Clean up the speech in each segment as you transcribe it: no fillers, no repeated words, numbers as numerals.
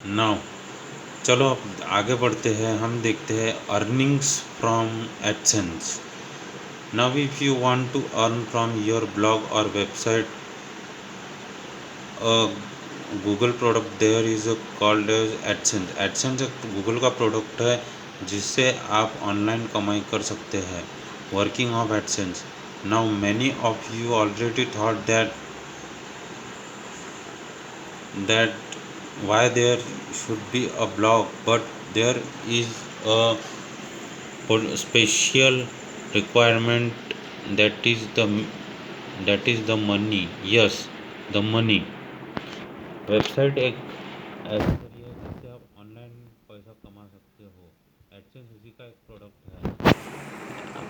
Now चलो अब आगे बढ़ते हैं। हम देखते हैं earnings from AdSense. Now if you want to earn from your blog और website Google product there is called as AdSense. AdSense एक गूगल का प्रोडक्ट है जिससे आप ऑनलाइन कमाई कर सकते हैं। Working of AdSense. Now many of you already thought that why there should be a blog, but there is a special requirement, that is the money. Yes, the money. Website एक ऐसा जरिया है जिससे आप ऑनलाइन पैसा कमा सकते हो। एडसेंस उसी का एक प्रोडक्ट है,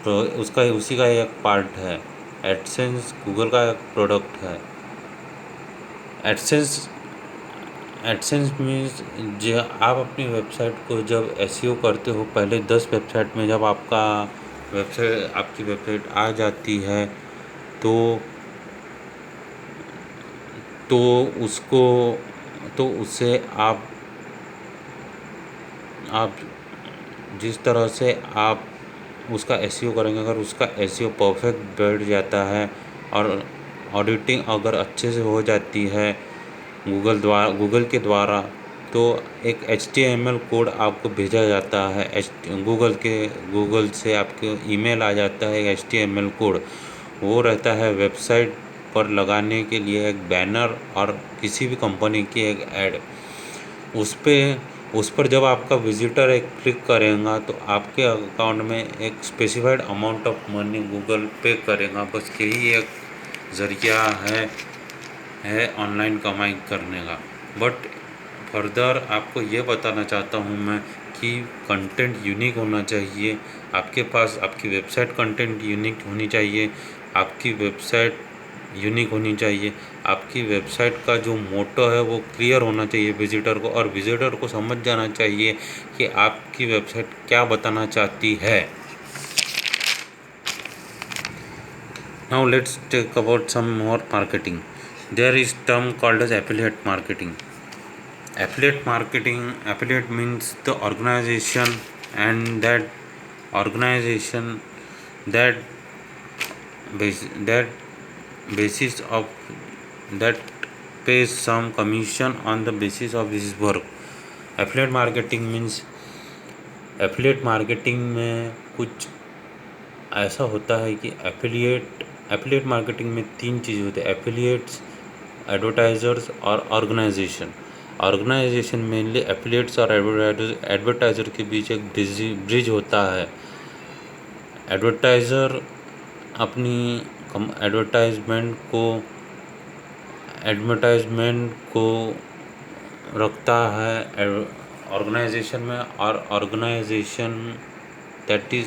तो उसका उसी का एक पार्ट है। एडसेंस गूगल का एक प्रोडक्ट है। एडसेंस एडसेंस मीन्स जो आप अपनी वेबसाइट को जब एसईओ करते हो, पहले 10 वेबसाइट में जब आपकी वेबसाइट आ जाती है तो तो उसको तो उससे आप जिस तरह से आप उसका एसईओ करेंगे, अगर उसका एसईओ परफेक्ट बैठ जाता है और ऑडिटिंग अगर अच्छे से हो जाती है गूगल के द्वारा, तो एक HTML कोड आपको भेजा जाता है। गूगल से आपके ईमेल आ जाता है एक HTML कोड। वो रहता है वेबसाइट पर लगाने के लिए एक बैनर और किसी भी कंपनी की एक ऐड। उस पर जब आपका विजिटर एक क्लिक करेगा तो आपके अकाउंट में एक specified amount of money Google पे करेगा। बस यही एक ज़रिया है ऑनलाइन कमाई करने का। बट फर्दर आपको ये बताना चाहता हूँ मैं कि कंटेंट यूनिक होना चाहिए। आपके पास आपकी वेबसाइट कंटेंट यूनिक होनी चाहिए। आपकी वेबसाइट यूनिक होनी चाहिए। आपकी वेबसाइट का जो मोटो है वो क्लियर होना चाहिए विजिटर को, और विजिटर को समझ जाना चाहिए कि आपकी वेबसाइट क्या बताना चाहती है। Now let's talk about some more marketing. There is term called as affiliate marketing. Affiliate means the organization, and that organization that that basis of that pays some commission on the basis of his work. Affiliate marketing में कुछ ऐसा होता है कि affiliate marketing में 3 चीज़ होती है: affiliates, advertisers और ऑर्गेनाइजेशन मेनली एफिलिएट्स और एडवर्टाइजर के बीच एक ब्रिज होता है। एडवर्टाइज़र अपनी एडवर्टाइजमेंट को रखता है ऑर्गेनाइजेशन में, और ऑर्गेनाइजेशन दैट इज़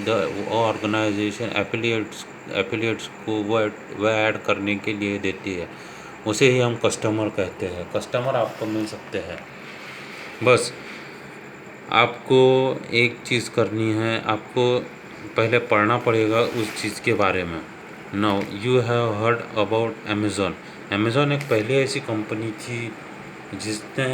वो ऑर्गेनाइजेशन एफिलिएट्स को वह ऐड करने के लिए देती है। उसे ही हम कस्टमर कहते हैं। कस्टमर आपको मिल सकते हैं। बस आपको एक चीज़ करनी है, आपको पहले पढ़ना पड़ेगा उस चीज़ के बारे में। Now you have heard about Amazon एक पहले ऐसी कंपनी थी जिसने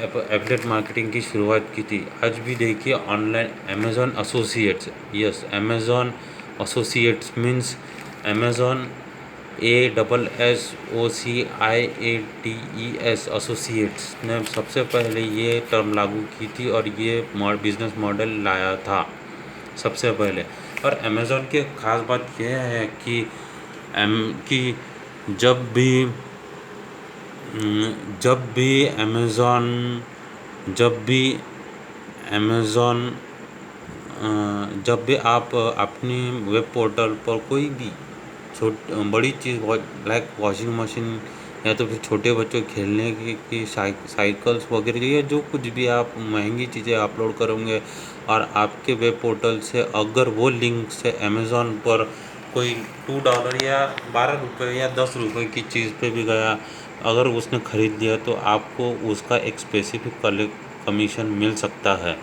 एफिलिएट मार्केटिंग की शुरुआत की थी। आज भी देखिए online Amazon associates, yes Amazon associates means Amazon ASSOCIATES associates ने सबसे पहले ये टर्म लागू की थी और ये बिज़नेस मॉडल लाया था सबसे पहले। और अमेज़ॉन की ख़ास बात यह है कि जब भी आप अपनी वेब पोर्टल पर कोई भी बड़ी चीज़ लाइक वॉशिंग मशीन या तो फिर छोटे बच्चों खेलने की साइकिल्स वगैरह, या जो कुछ भी आप महंगी चीज़ें अपलोड करोगे और आपके वेब पोर्टल से अगर वो लिंक से अमेज़ॉन पर कोई $2 या ₹12 या ₹10 की चीज़ पे भी गया, अगर उसने ख़रीद लिया तो आपको उसका एक स्पेसिफिक कमीशन मिल सकता है।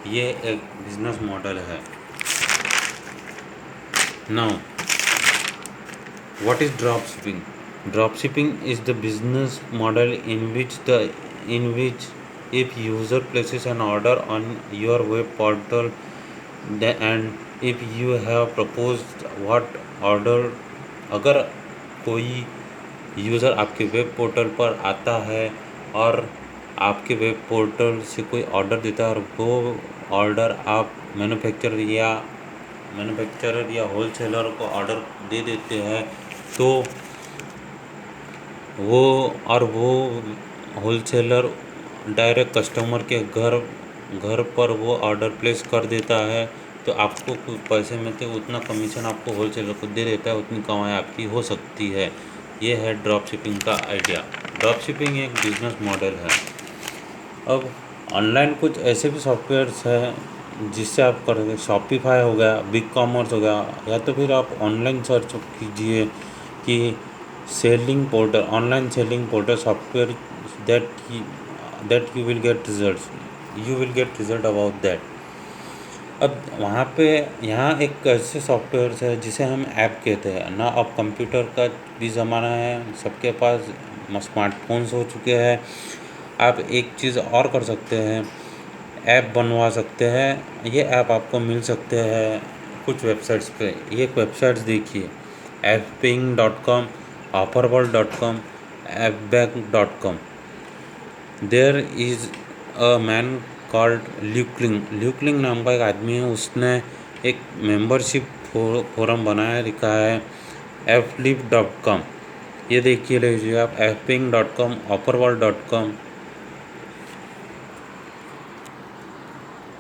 ये एक बिजनेस मॉडल है। Now what is drop shipping? Dropshipping is the business model in which the in which if user places an order on your web portal and if you have proposed what order, अगर कोई user आपके web portal पर आता है और आपके web portal से कोई ऑर्डर देता है और वो ऑर्डर आप मैन्युफैक्चरर या होलसेलर को ऑर्डर दे देते हैं, तो वो होलसेलर डायरेक्ट कस्टमर के घर पर वो ऑर्डर प्लेस कर देता है, तो आपको कुछ पैसे में से उतना कमीशन आपको होलसेलर को दे देता है, उतनी कमाई आपकी हो सकती है। ये है ड्रॉप शिपिंग का आइडिया। ड्रॉप शिपिंग एक बिजनेस मॉडल है। अब ऑनलाइन कुछ ऐसे भी सॉफ्टवेयर्स हैं जिससे आप कर शॉपिफाई हो गया, बिग कॉमर्स हो गया, या तो फिर आप ऑनलाइन सर्च कीजिए कि online selling portal software that you will get result about that. अब वहाँ पे यहाँ एक ऐसे सॉफ्टवेयर्स है जिसे हम ऐप कहते हैं ना। अब कंप्यूटर का भी ज़माना है, सबके पास स्मार्टफोन्स हो चुके हैं। आप एक चीज़ और कर सकते हैं, ऐप बनवा सकते हैं। ये ऐप आपको मिल सकते हैं कुछ वेबसाइट्स पे। ये वेबसाइट्स देखिए, fping.com, offerworld.com, appbank.com। There is a man called Lukeling नाम का एक आदमी है, उसने एक मेंबरशिप फोरम बनाया, लिखा है fliv.com। ये देखिए लीजिए आप, fping.com, offerworld.com,